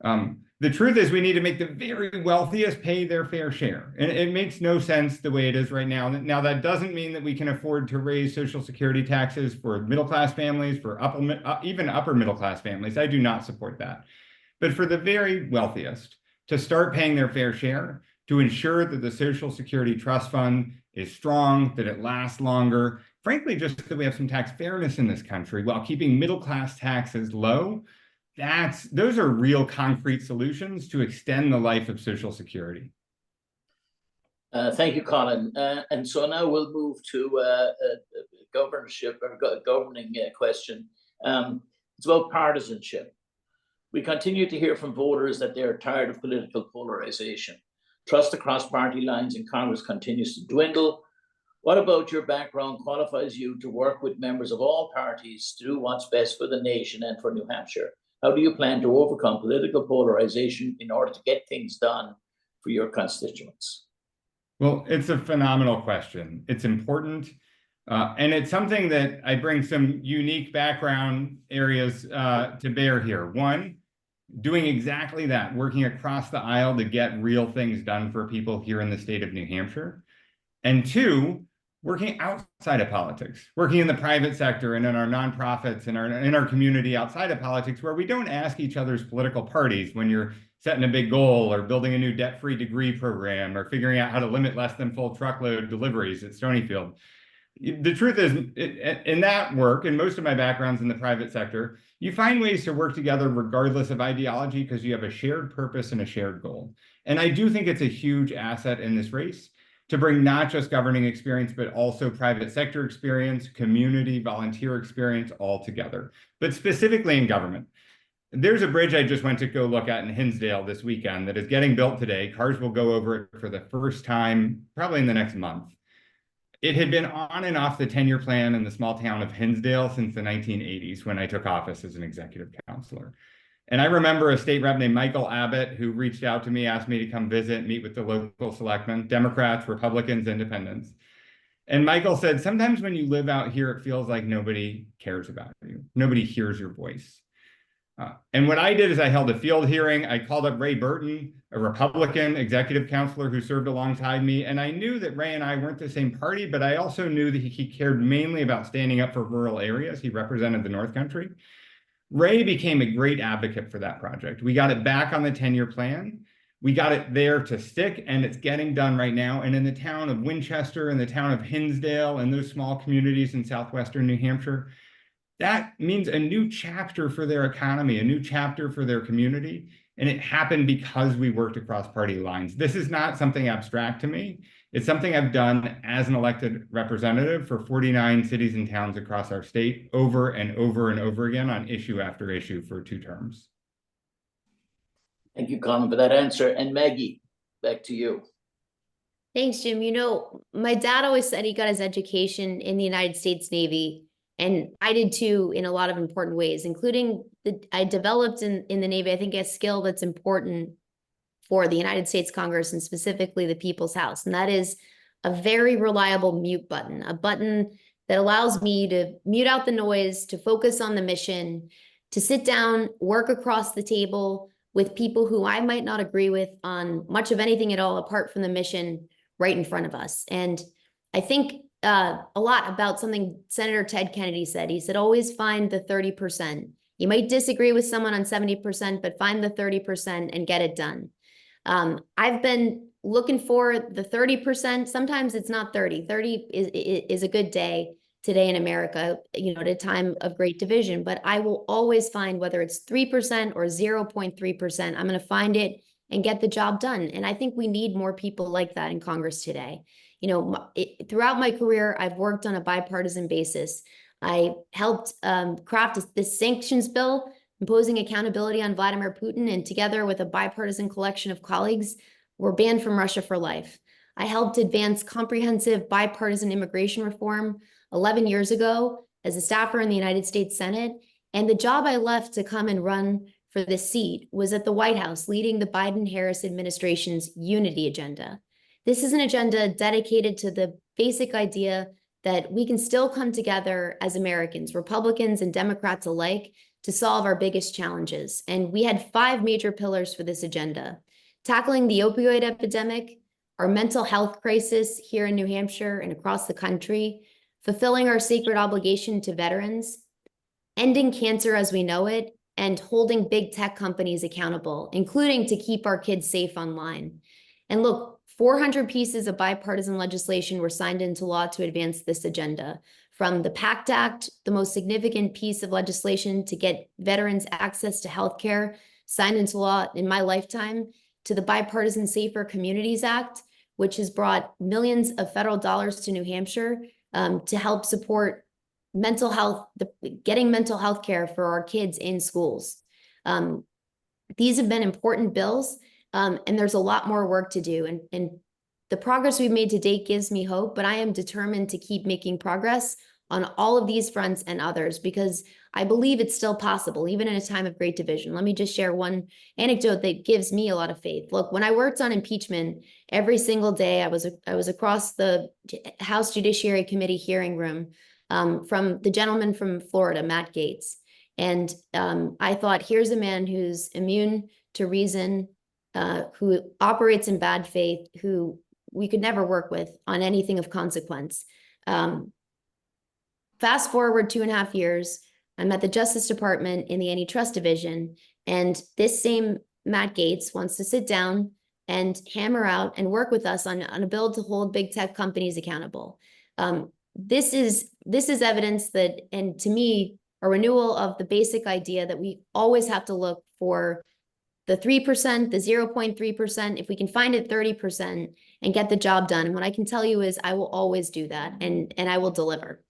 The truth is we need to make the very wealthiest pay their fair share. And it makes no sense the way it is right now. Now, that doesn't mean that we can afford to raise Social Security taxes for middle-class families, for even upper middle-class families. I do not support that. But for the very wealthiest, to start paying their fair share, to ensure that the Social Security Trust Fund is strong, that it lasts longer, frankly, just that we have some tax fairness in this country while keeping middle-class taxes low, those are real concrete solutions to extend the life of Social Security. Thank you, Colin. And so now we'll move to a governorship or governing question. It's about partisanship. We continue to hear from voters that they are tired of political polarization. Trust across party lines in Congress continues to dwindle. What about your background qualifies you to work with members of all parties to do what's best for the nation and for New Hampshire? How do you plan to overcome political polarization in order to get things done for your constituents? Well, it's a phenomenal question. It's important. And it's something that I bring some unique background areas to bear here. One, doing exactly that, working across the aisle to get real things done for people here in the state of New Hampshire. And two, working outside of politics, working in the private sector and in our nonprofits and in our community outside of politics, where we don't ask each other's political parties when you're setting a big goal or building a new debt-free degree program or figuring out how to limit less than full truckload deliveries at Stonyfield. The truth is, in that work, and most of my background's in the private sector, you find ways to work together regardless of ideology because you have a shared purpose and a shared goal. And I do think it's a huge asset in this race to bring not just governing experience, but also private sector experience, community, volunteer experience all together, but specifically in government. There's a bridge I just went to go look at in Hinsdale this weekend that is getting built today. Cars will go over it for the first time, probably in the next month. It had been on and off the 10-year plan in the small town of Hinsdale since the 1980s when I took office as an executive counselor. And I remember a state rep named Michael Abbott who reached out to me, asked me to come visit, meet with the local selectmen, Democrats, Republicans, Independents. And Michael said, sometimes when you live out here, it feels like nobody cares about you. Nobody hears your voice. And what I did is I held a field hearing. I called up Ray Burton, a Republican executive counselor who served alongside me. And I knew that Ray and I weren't the same party, but I also knew that he cared mainly about standing up for rural areas. He represented the North Country. Ray became a great advocate for that project. We got it back on the 10-year plan. We got it there to stick, and it's getting done right now. And in the town of Winchester, and the town of Hinsdale, and those small communities in southwestern New Hampshire, that means a new chapter for their economy, a new chapter for their community. And it happened because we worked across party lines. This is not something abstract to me. It's something I've done as an elected representative for 49 cities and towns across our state over and over and over again on issue after issue for 2 terms. Thank you, Colin, for that answer. And Maggie, back to you. Thanks, Jim. You know, my dad always said he got his education in the United States Navy, and I did too in a lot of important ways, including I developed in the Navy, I think, a skill that's important for the United States Congress and specifically the People's House. And that is a very reliable mute button, a button that allows me to mute out the noise, to focus on the mission, to sit down, work across the table with people who I might not agree with on much of anything at all, apart from the mission right in front of us. And I think a lot about something Senator Ted Kennedy said. He said, always find the 30%. You might disagree with someone on 70%, but find the 30% and get it done. I've been looking for the 30%. Sometimes it's not 30. 30 is a good day today in America, you know, at a time of great division. But I will always find, whether it's 3% or 0.3%, I'm going to find it and get the job done. And I think we need more people like that in Congress today. You know, throughout my career, I've worked on a bipartisan basis. I helped craft this sanctions bill imposing accountability on Vladimir Putin, and together with a bipartisan collection of colleagues, we're banned from Russia for life. I helped advance comprehensive bipartisan immigration reform 11 years ago as a staffer in the United States Senate, and the job I left to come and run for this seat was at the White House, leading the Biden-Harris administration's unity agenda. This is an agenda dedicated to the basic idea that we can still come together as Americans, Republicans and Democrats alike, to solve our biggest challenges. And we had 5 major pillars for this agenda: tackling the opioid epidemic, our mental health crisis here in New Hampshire and across the country, fulfilling our sacred obligation to veterans, ending cancer as we know it, and holding big tech companies accountable, including to keep our kids safe online. And look, 400 pieces of bipartisan legislation were signed into law to advance this agenda, from the PACT Act, the most significant piece of legislation to get veterans access to healthcare, signed into law in my lifetime, to the Bipartisan Safer Communities Act, which has brought millions of federal dollars to New Hampshire to help support mental health, getting mental health care for our kids in schools. These have been important bills, and there's a lot more work to do. And the progress we've made to date gives me hope, but I am determined to keep making progress on all of these fronts and others, because I believe it's still possible, even in a time of great division. Let me just share one anecdote that gives me a lot of faith. Look, when I worked on impeachment, every single day I was across the House Judiciary Committee hearing room from the gentleman from Florida, Matt Gaetz. And I thought, here's a man who's immune to reason, who operates in bad faith, who we could never work with on anything of consequence. Fast forward 2.5 years, I'm at the Justice Department in the Antitrust Division, and this same Matt Gaetz wants to sit down and hammer out and work with us on a bill to hold big tech companies accountable. This is evidence that, and to me, a renewal of the basic idea that we always have to look for the 3%, the 0.3%, if we can find it 30% and get the job done. And what I can tell you is I will always do that, and I will deliver.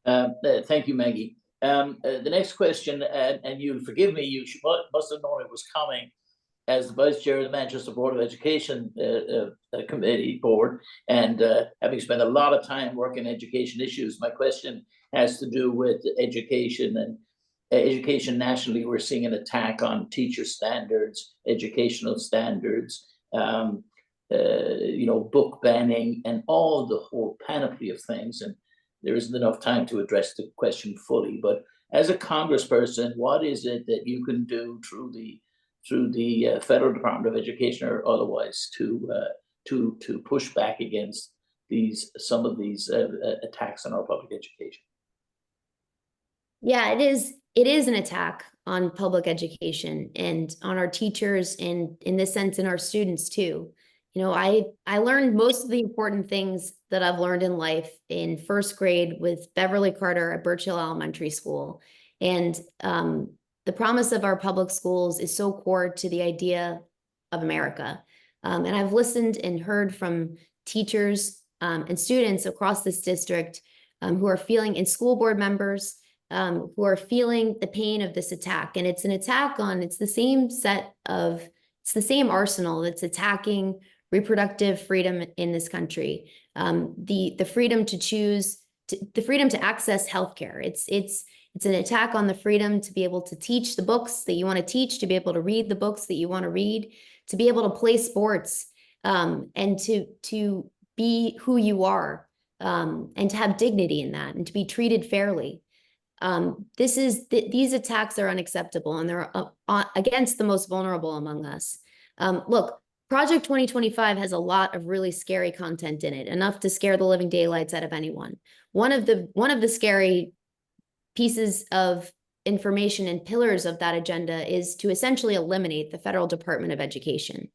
Thank you, Maggie. The next question, and you'll forgive me, you must have known it was coming, as the Vice Chair of the Manchester Board of Education Committee Board, and having spent a lot of time working education issues, my question has to do with education and education nationally. We're seeing an attack on teacher standards, educational standards, book banning, and all the whole panoply of things. And there isn't enough time to address the question fully, but as a congressperson, what is it that you can do through the Federal Department of Education or otherwise to push back against some of these attacks on our public education? Yeah, it is an attack on public education and on our teachers, and in this sense, in our students too. You know, I learned most of the important things that I've learned in life in first grade with Beverly Carter at Birch Hill Elementary School. And the promise of our public schools is so core to the idea of America. And I've listened and heard from teachers and students across this district who are feeling, and school board members who are feeling the pain of this attack. And it's an attack on, it's the same arsenal that's attacking reproductive freedom in this country. The freedom to choose, the freedom to access healthcare. It's an attack on the freedom to be able to teach the books that you want to teach, to be able to read the books that you want to read, to be able to play sports, and to be who you are, and to have dignity in that, and to be treated fairly. These attacks are unacceptable, and they're against the most vulnerable among us. Look, Project 2025 has a lot of really scary content in it, enough to scare the living daylights out of anyone. One of the scary pieces of information and pillars of that agenda is to essentially eliminate the Federal Department of Education.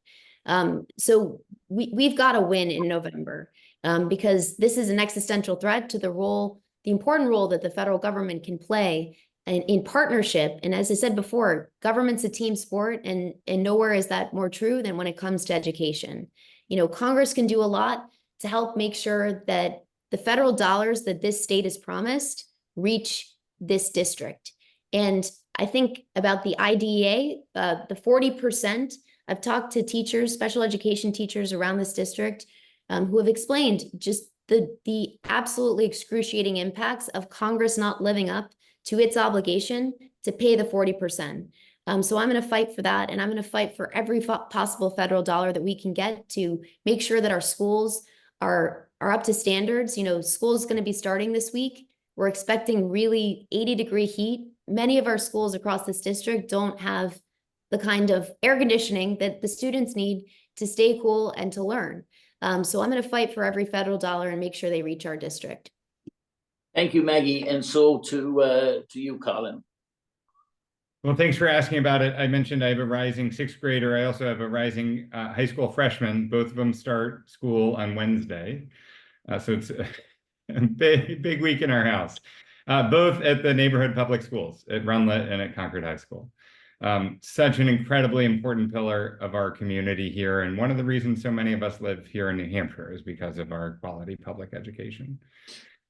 So we've got to win in November, because this is an existential threat to the important role that the federal government can play in partnership. And as I said before, government's a team sport, and nowhere is that more true than when it comes to education. You know, Congress can do a lot to help make sure that the federal dollars that this state is promised reach this district. And I think about the IDEA, the 40%, I've talked to teachers, special education teachers around this district, who have explained just the absolutely excruciating impacts of Congress not living up to its obligation to pay the 40%. So I'm going to fight for that, and I'm going to fight for every possible federal dollar that we can get to make sure that our schools are up to standards. You know, school is going to be starting this week. We're expecting really 80-degree heat. Many of our schools across this district don't have the kind of air conditioning that the students need to stay cool and to learn. So I'm going to fight for every federal dollar and make sure they reach our district. Thank you, Maggie. And so to you, Colin. Well, thanks for asking about it. I mentioned I have a rising sixth grader. I also have a rising high school freshman. Both of them start school on Wednesday. So it's a big week in our house, both at the neighborhood public schools at Runlet and at Concord High School. Such an incredibly important pillar of our community here. And one of the reasons so many of us live here in New Hampshire is because of our quality public education.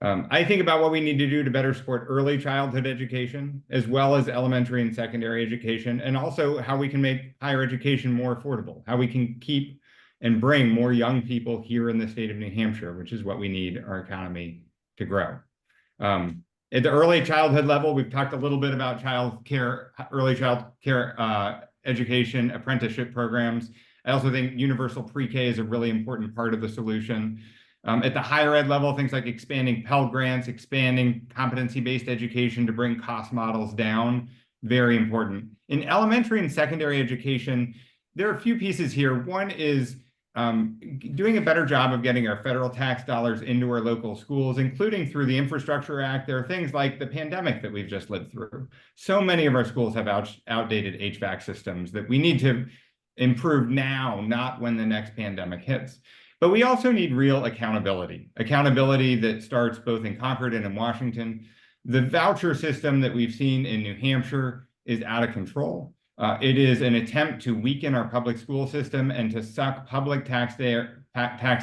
I think about what we need to do to better support early childhood education, as well as elementary and secondary education, and also how we can make higher education more affordable, how we can keep and bring more young people here in the state of New Hampshire, which is what we need our economy to grow. At the early childhood level, we've talked a little bit about early child care education, apprenticeship programs. I also think universal pre-K is a really important part of the solution. At the higher ed level, things like expanding Pell Grants, expanding competency-based education to bring cost models down, very important. In elementary and secondary education, there are a few pieces here. One is doing a better job of getting our federal tax dollars into our local schools, including through the Infrastructure Act. There are things like the pandemic that we've just lived through. So many of our schools have outdated HVAC systems that we need to improve now, not when the next pandemic hits. But we also need real accountability that starts both in Concord and in Washington. The voucher system that we've seen in New Hampshire is out of control. It is an attempt to weaken our public school system and to suck public tax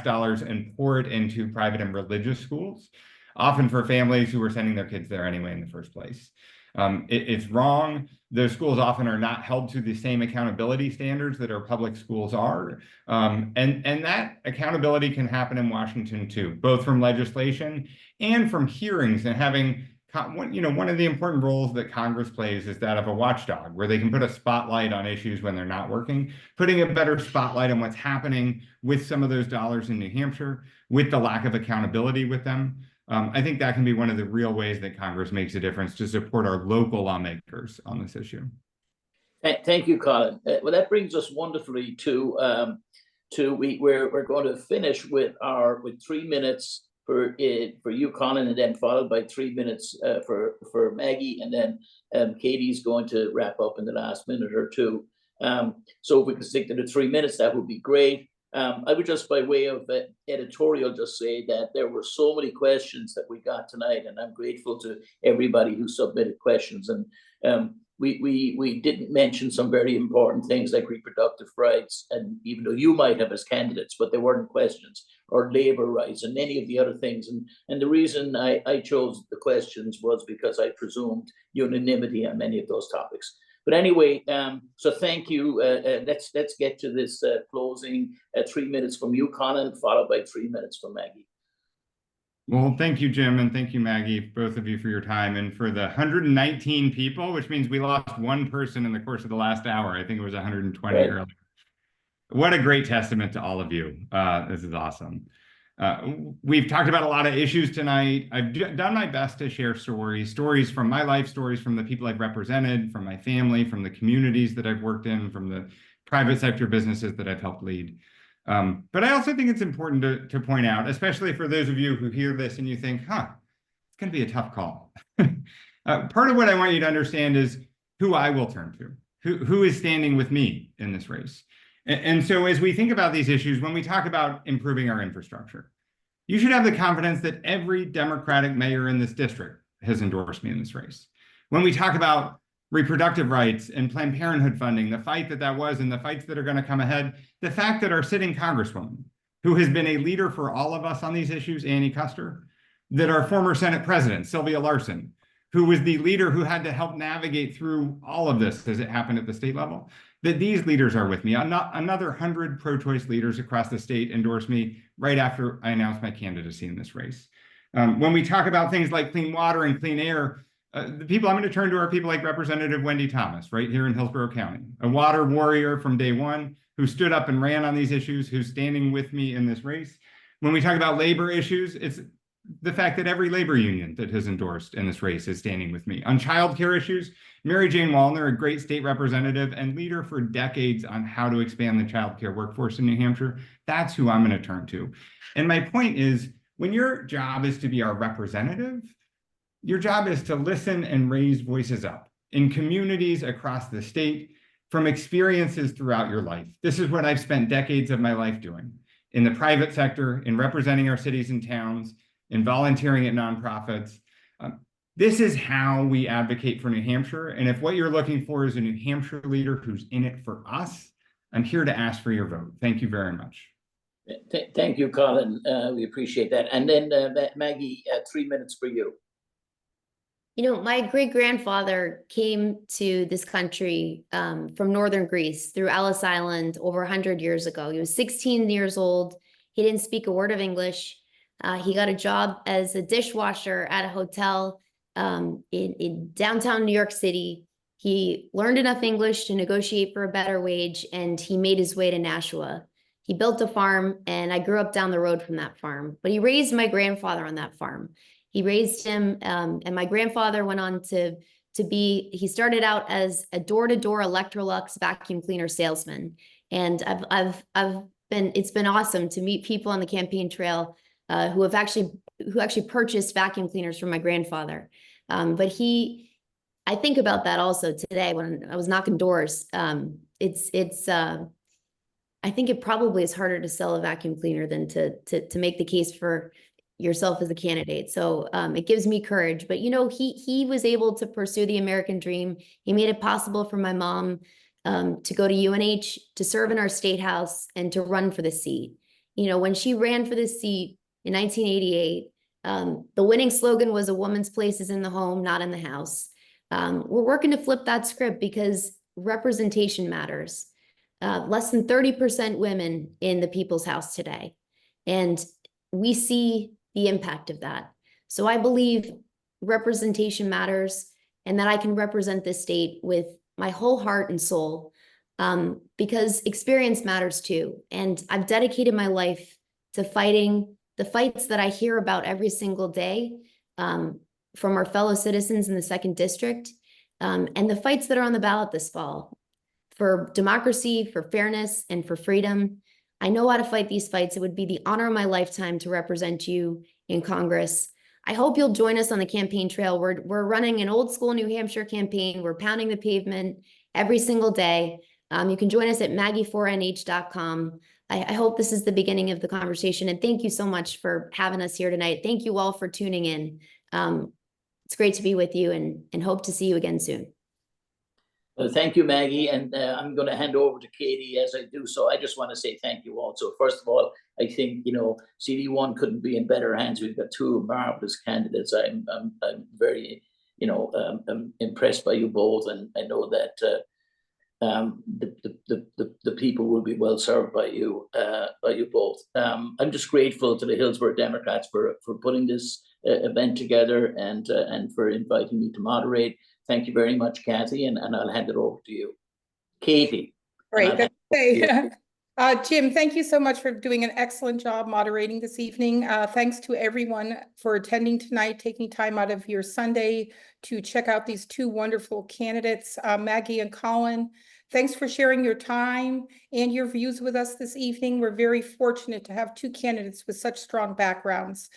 dollars and pour it into private and religious schools, often for families who are sending their kids there anyway in the first place. It's wrong. Those schools often are not held to the same accountability standards that our public schools are. And that accountability can happen in Washington too, both from legislation and from hearings, and having, one of the important roles that Congress plays is that of a watchdog, where they can put a spotlight on issues when they're not working, putting a better spotlight on what's happening with some of those dollars in New Hampshire, with the lack of accountability with them. I think that can be one of the real ways that Congress makes a difference, to support our local lawmakers on this issue. Thank you, Colin. Well, that brings us wonderfully to we're going to finish with 3 minutes for you, Colin, and then followed by 3 minutes for Maggie, and then Katie's going to wrap up in the last minute or two. So if we could stick to the 3 minutes, that would be great. I would just, by way of editorial, just say that there were so many questions that we got tonight, and I'm grateful to everybody who submitted questions. And we didn't mention some very important things like reproductive rights, and even though you might have as candidates, but there weren't questions, or labor rights, and many of the other things. And the reason I chose the questions was because I presumed unanimity on many of those topics. But anyway, so thank you. Let's get to this closing. 3 minutes from you, Colin, followed by 3 minutes from Maggie. Well, thank you, Jim, and thank you, Maggie, both of you, for your time, and for the 119 people, which means we lost one person in the course of the last hour. I think it was 120 right. earlier. What a great testament to all of you. This is awesome. We've talked about a lot of issues tonight. I've done my best to share stories from my life, stories from the people I've represented, from my family, from the communities that I've worked in, from the private sector businesses that I've helped lead. But I also think it's important to point out, especially for those of you who hear this and you think, it's going to be a tough call. Part of what I want you to understand is who I will turn to, who is standing with me in this race. And so as we think about these issues, when we talk about improving our infrastructure, you should have the confidence that every Democratic mayor in this district has endorsed me in this race. When we talk about reproductive rights and Planned Parenthood funding, the fight that was and the fights that are going to come ahead, the fact that our sitting Congresswoman, who has been a leader for all of us on these issues, Annie Kuster, that our former Senate President, Sylvia Larson, who was the leader who had to help navigate through all of this as it happened at the state level, that these leaders are with me. Another 100 pro-choice leaders across the state endorsed me right after I announced my candidacy in this race. When we talk about things like clean water and clean air, the people I'm going to turn to are people like Representative Wendy Thomas, right here in Hillsborough County, a water warrior from day one who stood up and ran on these issues, who's standing with me in this race. When we talk about labor issues, it's the fact that every labor union that has endorsed in this race is standing with me. On childcare issues, Mary Jane Wallner, a great state representative and leader for decades on how to expand the childcare workforce in New Hampshire, that's who I'm going to turn to. And my point is, when your job is to be our representative, your job is to listen and raise voices up in communities across the state from experiences throughout your life. This is what I've spent decades of my life doing in the private sector, in representing our cities and towns, in volunteering at nonprofits. This is how we advocate for New Hampshire. And if what you're looking for is a New Hampshire leader who's in it for us, I'm here to ask for your vote. Thank you very much. Thank you, Colin. We appreciate that. And then Maggie, 3 minutes for you. You know, my great-grandfather came to this country from northern Greece through Ellis Island over 100 years ago. He was 16 years old. He didn't speak a word of English. He got a job as a dishwasher at a hotel in downtown New York City. He learned enough English to negotiate for a better wage, and he made his way to Nashua. He built a farm, and I grew up down the road from that farm. But he raised my grandfather on that farm. He raised him, and my grandfather went on to be, he started out as a door-to-door Electrolux vacuum cleaner salesman. And it's been awesome to meet people on the campaign trail who actually purchased vacuum cleaners from my grandfather. But I think about that also today when I was knocking doors. I think it probably is harder to sell a vacuum cleaner than to make the case for yourself as a candidate. So it gives me courage. But, you know, he was able to pursue the American dream. He made it possible for my mom to go to UNH, to serve in our state house, and to run for the seat. You know, when she ran for the seat in 1988, the winning slogan was "A woman's place is in the home, not in the house." We're working to flip that script because representation matters. Less than 30% women in the People's House today. And we see the impact of that. So I believe representation matters, and that I can represent this state with my whole heart and soul, because experience matters too. And I've dedicated my life to fighting the fights that I hear about every single day from our fellow citizens in the 2nd District, and the fights that are on the ballot this fall for democracy, for fairness, and for freedom. I know how to fight these fights. It would be the honor of my lifetime to represent you in Congress. I hope you'll join us on the campaign trail. We're running an old school New Hampshire campaign. We're pounding the pavement every single day. You can join us at maggie4nh.com. I hope this is the beginning of the conversation, and thank you so much for having us here tonight. Thank you all for tuning in. It's great to be with you, and hope to see you again soon. Well, thank you, Maggie, and I'm going to hand over to Katie as I do so. I just want to say thank you also. First of all, I think, CD1 couldn't be in better hands. We've got 2 marvelous candidates. I'm very, impressed by you both, and I know that the people will be well served by you both. I'm just grateful to the Hillsborough Democrats for putting this event together and for inviting me to moderate. Thank you very much, Kathy, and I'll hand it over to you. Katie. Great. Jim, thank you so much for doing an excellent job moderating this evening. Thanks to everyone for attending tonight, taking time out of your Sunday to check out these 2 wonderful candidates, Maggie and Colin. Thanks for sharing your time and your views with us this evening. We're very fortunate to have 2 candidates with such strong backgrounds.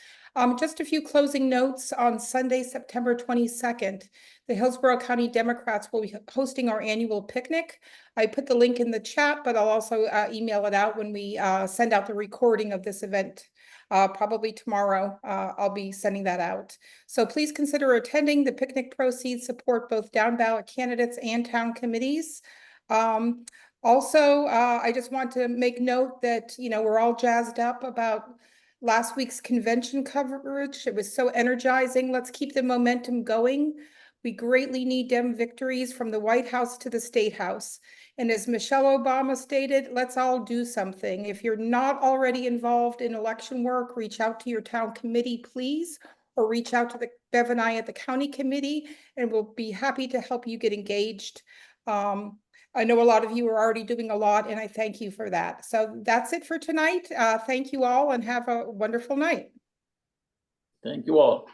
Just a few closing notes. On Sunday, September 22nd, the Hillsborough County Democrats will be hosting our annual picnic. I put the link in the chat, but I'll also email it out when we send out the recording of this event. Probably tomorrow, I'll be sending that out. So please consider attending. The picnic proceeds support both down ballot candidates and town committees. Also, I just want to make note that, we're all jazzed up about last week's convention coverage. It was so energizing. Let's keep the momentum going. We greatly need Dem victories from the White House to the State House. And as Michelle Obama stated, let's all do something. If you're not already involved in election work, reach out to your town committee, please, or reach out to Bev and I at the county committee, and we'll be happy to help you get engaged. I know a lot of you are already doing a lot, and I thank you for that. So that's it for tonight. Thank you all, and have a wonderful night. Thank you all.